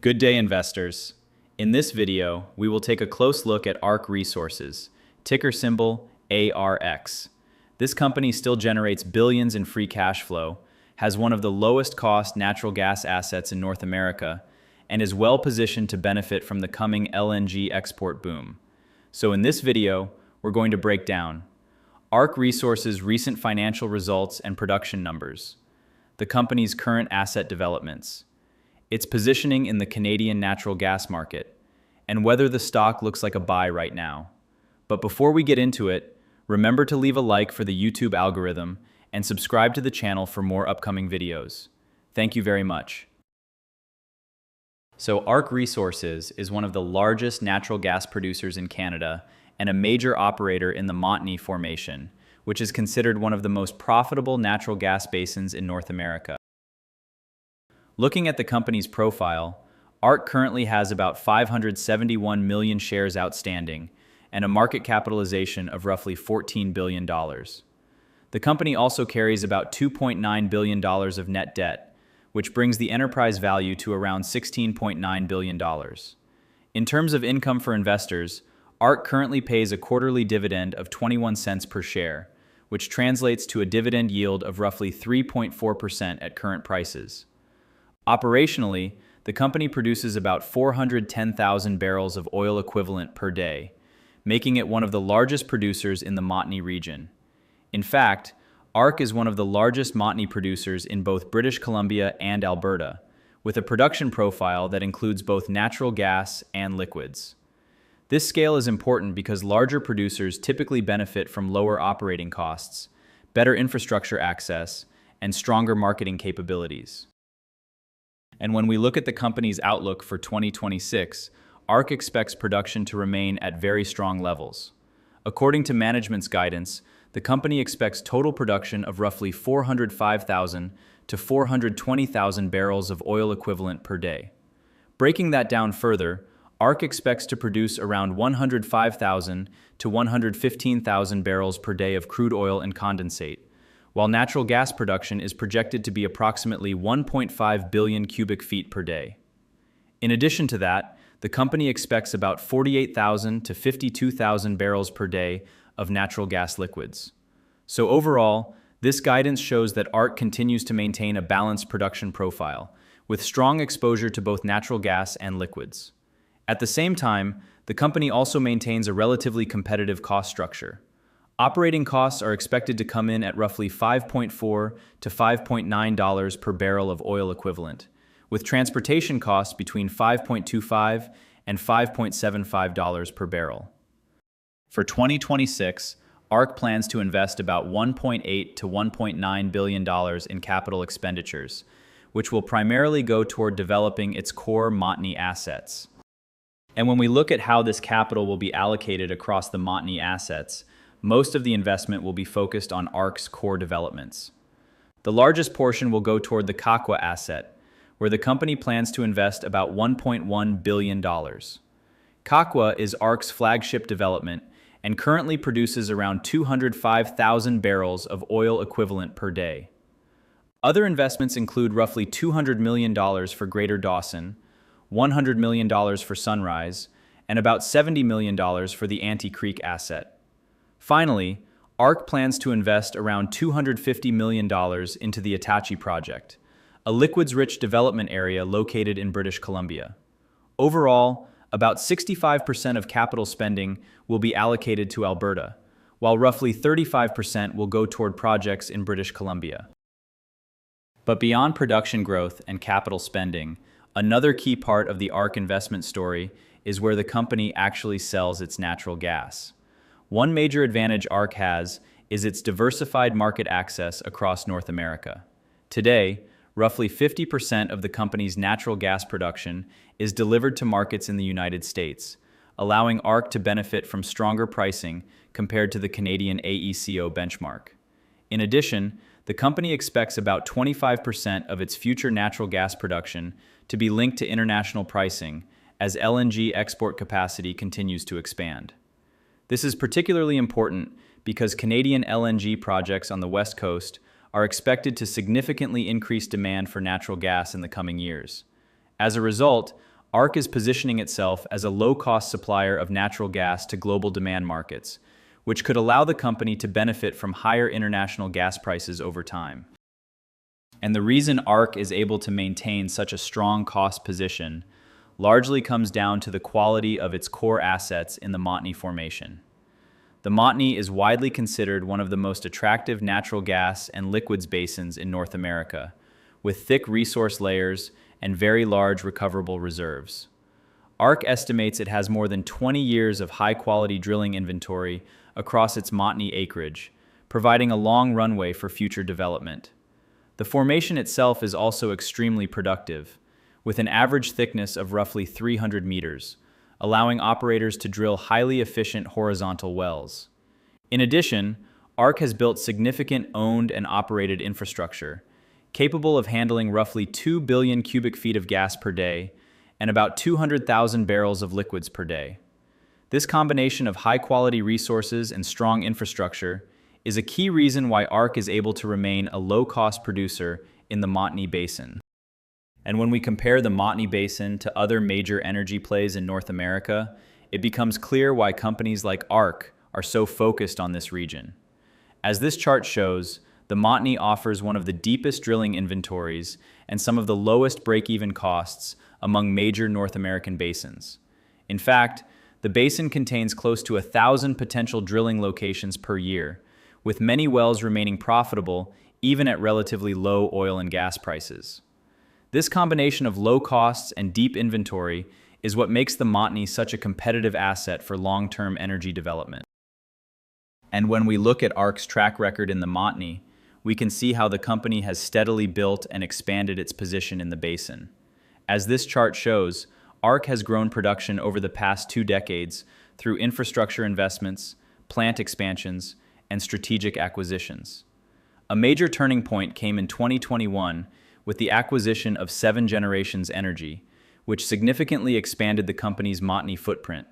Good day, investors. In this video, we will take a close look at ARC Resources, ticker symbol ARX. This company still generates billions in free cash flow, has one of the lowest cost natural gas assets in North America, and is well positioned to benefit from the coming LNG export boom. So in this video, we're going to break down ARC Resources' recent financial results and production numbers, the company's current asset developments, its positioning in the Canadian natural gas market, and whether the stock looks like a buy right now. But before we get into it, remember to leave a like for the YouTube algorithm and subscribe to the channel for more upcoming videos. Thank you very much. So ARC Resources is one of the largest natural gas producers in Canada and a major operator in the Montney Formation, which is considered one of the most profitable natural gas basins in North America. Looking at the company's profile, ARC currently has about 571 million shares outstanding and a market capitalization of roughly $14 billion. The company also carries about $2.9 billion of net debt, which brings the enterprise value to around $16.9 billion. In terms of income for investors, ARC currently pays a quarterly dividend of 21 cents per share, which translates to a dividend yield of roughly 3.4% at current prices. Operationally, the company produces about 410,000 barrels of oil equivalent per day, making it one of the largest producers in the Montney region. In fact, ARC is one of the largest Montney producers in both British Columbia and Alberta, with a production profile that includes both natural gas and liquids. This scale is important because larger producers typically benefit from lower operating costs, better infrastructure access, and stronger marketing capabilities. And when we look at the company's outlook for 2026, ARC expects production to remain at very strong levels. According to management's guidance, the company expects total production of roughly 405,000 to 420,000 barrels of oil equivalent per day. Breaking that down further, ARC expects to produce around 105,000 to 115,000 barrels per day of crude oil and condensate, while natural gas production is projected to be approximately 1.5 billion cubic feet per day. In addition to that, the company expects about 48,000 to 52,000 barrels per day of natural gas liquids. So overall, this guidance shows that ARC continues to maintain a balanced production profile, with strong exposure to both natural gas and liquids. At the same time, the company also maintains a relatively competitive cost structure. Operating costs are expected to come in at roughly $5.4 to $5.9 per barrel of oil equivalent, with transportation costs between $5.25 and $5.75 per barrel. For 2026, ARC plans to invest about $1.8 to $1.9 billion in capital expenditures, which will primarily go toward developing its core Montney assets. And when we look at how this capital will be allocated across the Montney assets, most of the investment will be focused on ARC's core developments. The largest portion will go toward the Kakwa asset, where the company plans to invest about $1.1 billion. Kakwa is ARC's flagship development and currently produces around 205,000 barrels of oil equivalent per day. Other investments include roughly $200 million for Greater Dawson, $100 million for Sunrise, and about $70 million for the Ante Creek asset. Finally, ARC plans to invest around $250 million into the Attachie project, a liquids-rich development area located in British Columbia. Overall, about 65% of capital spending will be allocated to Alberta, while roughly 35% will go toward projects in British Columbia. But beyond production growth and capital spending, another key part of the ARC investment story is where the company actually sells its natural gas. One major advantage ARC has is its diversified market access across North America. Today, roughly 50% of the company's natural gas production is delivered to markets in the United States, allowing ARC to benefit from stronger pricing compared to the Canadian AECO benchmark. In addition, the company expects about 25% of its future natural gas production to be linked to international pricing as LNG export capacity continues to expand. This is particularly important because Canadian LNG projects on the West Coast are expected to significantly increase demand for natural gas in the coming years. As a result, ARC is positioning itself as a low-cost supplier of natural gas to global demand markets, which could allow the company to benefit from higher international gas prices over time. And the reason ARC is able to maintain such a strong cost position largely comes down to the quality of its core assets in the Montney Formation. The Montney is widely considered one of the most attractive natural gas and liquids basins in North America, with thick resource layers and very large recoverable reserves. ARC estimates it has more than 20 years of high-quality drilling inventory across its Montney acreage, providing a long runway for future development. The formation itself is also extremely productive, with an average thickness of roughly 300 meters, allowing operators to drill highly efficient horizontal wells. In addition, ARC has built significant owned and operated infrastructure, capable of handling roughly 2 billion cubic feet of gas per day and about 200,000 barrels of liquids per day. This combination of high-quality resources and strong infrastructure is a key reason why ARC is able to remain a low-cost producer in the Montney Basin. And when we compare the Montney Basin to other major energy plays in North America, it becomes clear why companies like ARC are so focused on this region. As this chart shows, the Montney offers one of the deepest drilling inventories and some of the lowest break-even costs among major North American basins. In fact, the basin contains close to 1,000 potential drilling locations per year, with many wells remaining profitable even at relatively low oil and gas prices. This combination of low costs and deep inventory is what makes the Montney such a competitive asset for long-term energy development. And when we look at ARC's track record in the Montney, we can see how the company has steadily built and expanded its position in the basin. As this chart shows, ARC has grown production over the past 2 decades through infrastructure investments, plant expansions, and strategic acquisitions. A major turning point came in 2021 with the acquisition of 7 Generations Energy, which significantly expanded the company's Montney footprint.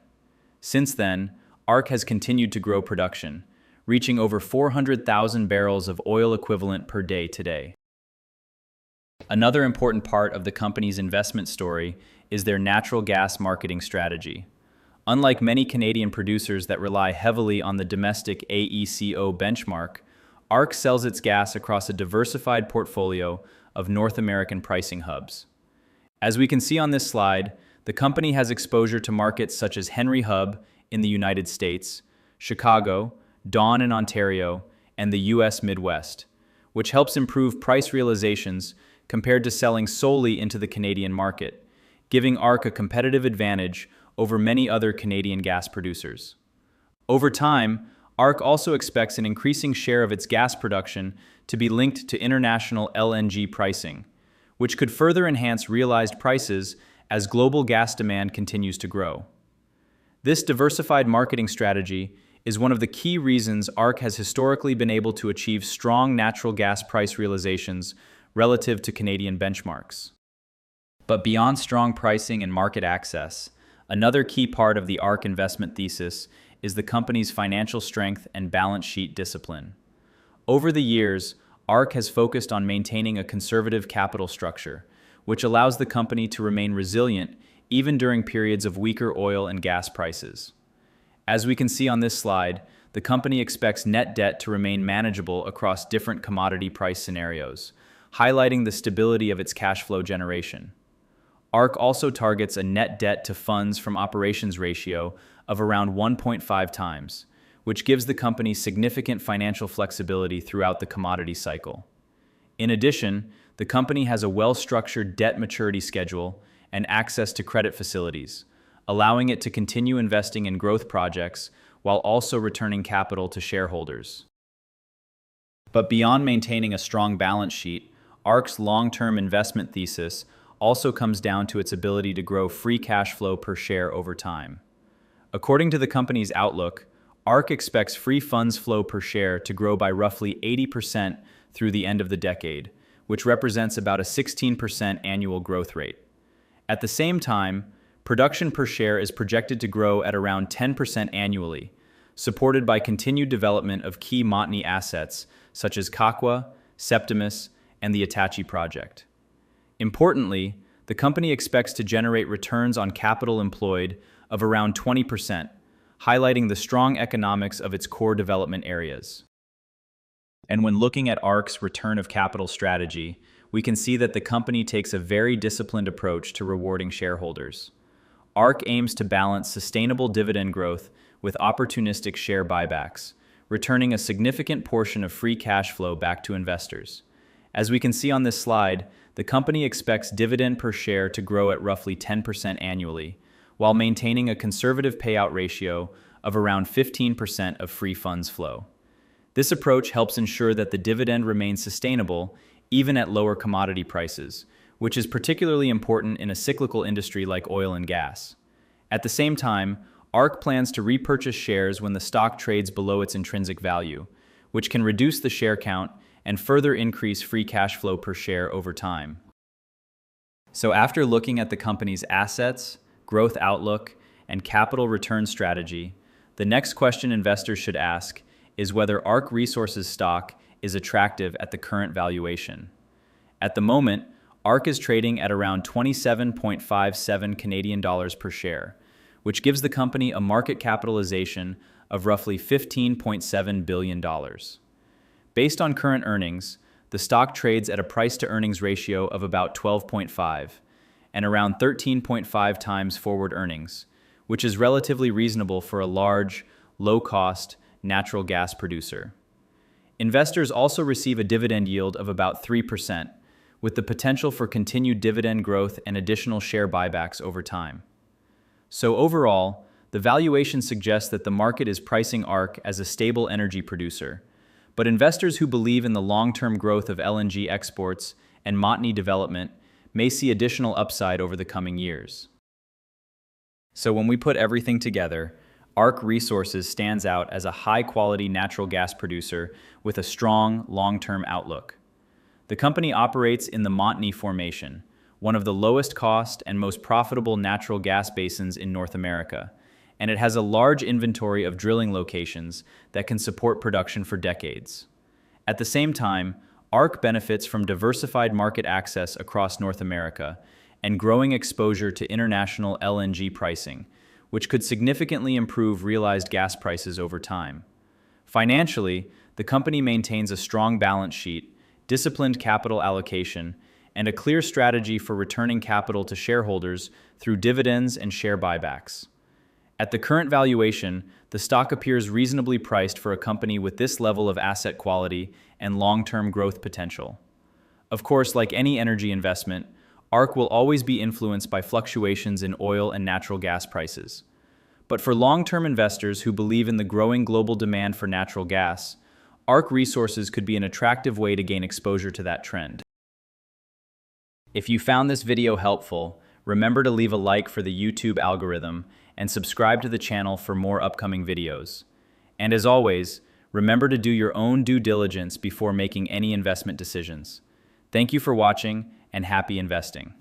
Since then, ARC has continued to grow production, reaching over 400,000 barrels of oil equivalent per day today. Another important part of the company's investment story is their natural gas marketing strategy. Unlike many Canadian producers that rely heavily on the domestic AECO benchmark, ARC sells its gas across a diversified portfolio of North American pricing hubs. As we can see on this slide, the company has exposure to markets such as Henry Hub in the United States, Chicago, Dawn in Ontario, and the U.S. Midwest, which helps improve price realizations compared to selling solely into the Canadian market, giving ARC a competitive advantage over many other Canadian gas producers. Over time, ARC also expects an increasing share of its gas production to be linked to international LNG pricing, which could further enhance realized prices as global gas demand continues to grow. This diversified marketing strategy is one of the key reasons ARC has historically been able to achieve strong natural gas price realizations relative to Canadian benchmarks. But beyond strong pricing and market access, another key part of the ARC investment thesis is the company's financial strength and balance sheet discipline. Over the years, ARC has focused on maintaining a conservative capital structure, which allows the company to remain resilient even during periods of weaker oil and gas prices. As we can see on this slide, the company expects net debt to remain manageable across different commodity price scenarios, highlighting the stability of its cash flow generation. ARC also targets a net debt to funds from operations ratio of around 1.5 times, which gives the company significant financial flexibility throughout the commodity cycle. In addition, the company has a well-structured debt maturity schedule and access to credit facilities, allowing it to continue investing in growth projects while also returning capital to shareholders. But beyond maintaining a strong balance sheet, ARC's long-term investment thesis also comes down to its ability to grow free cash flow per share over time. According to the company's outlook, ARC expects free funds flow per share to grow by roughly 80% through the end of the decade, which represents about a 16% annual growth rate. At the same time, production per share is projected to grow at around 10% annually, supported by continued development of key Montney assets such as Kakwa, Septimus, and the Attachie project. Importantly, the company expects to generate returns on capital employed of around 20%, highlighting the strong economics of its core development areas. And when looking at ARC's return of capital strategy, we can see that the company takes a very disciplined approach to rewarding shareholders. ARC aims to balance sustainable dividend growth with opportunistic share buybacks, returning a significant portion of free cash flow back to investors. As we can see on this slide, the company expects dividend per share to grow at roughly 10% annually, while maintaining a conservative payout ratio of around 15% of free funds flow. This approach helps ensure that the dividend remains sustainable even at lower commodity prices, which is particularly important in a cyclical industry like oil and gas. At the same time, ARC plans to repurchase shares when the stock trades below its intrinsic value, which can reduce the share count and further increase free cash flow per share over time. So after looking at the company's assets, growth outlook, and capital return strategy, the next question investors should ask is whether ARC Resources stock is attractive at the current valuation. At the moment, ARC is trading at around 27.57 Canadian dollars per share, which gives the company a market capitalization of roughly $15.7 billion. Based on current earnings, the stock trades at a price-to-earnings ratio of about 12.5 and around 13.5 times forward earnings, which is relatively reasonable for a large, low-cost natural gas producer. Investors also receive a dividend yield of about 3%, with the potential for continued dividend growth and additional share buybacks over time. So overall, the valuation suggests that the market is pricing ARC as a stable energy producer, but investors who believe in the long-term growth of LNG exports and Montney development may see additional upside over the coming years. So when we put everything together, ARC Resources stands out as a high-quality natural gas producer with a strong, long-term outlook. The company operates in the Montney Formation, one of the lowest cost and most profitable natural gas basins in North America, and it has a large inventory of drilling locations that can support production for decades. At the same time, ARC benefits from diversified market access across North America and growing exposure to international LNG pricing, which could significantly improve realized gas prices over time. Financially, the company maintains a strong balance sheet, disciplined capital allocation, and a clear strategy for returning capital to shareholders through dividends and share buybacks. At the current valuation, the stock appears reasonably priced for a company with this level of asset quality and long-term growth potential. Of course, like any energy investment, ARC will always be influenced by fluctuations in oil and natural gas prices. But for long-term investors who believe in the growing global demand for natural gas, ARC Resources could be an attractive way to gain exposure to that trend. If you found this video helpful, remember to leave a like for the YouTube algorithm and subscribe to the channel for more upcoming videos. And as always, remember to do your own due diligence before making any investment decisions. Thank you for watching and happy investing.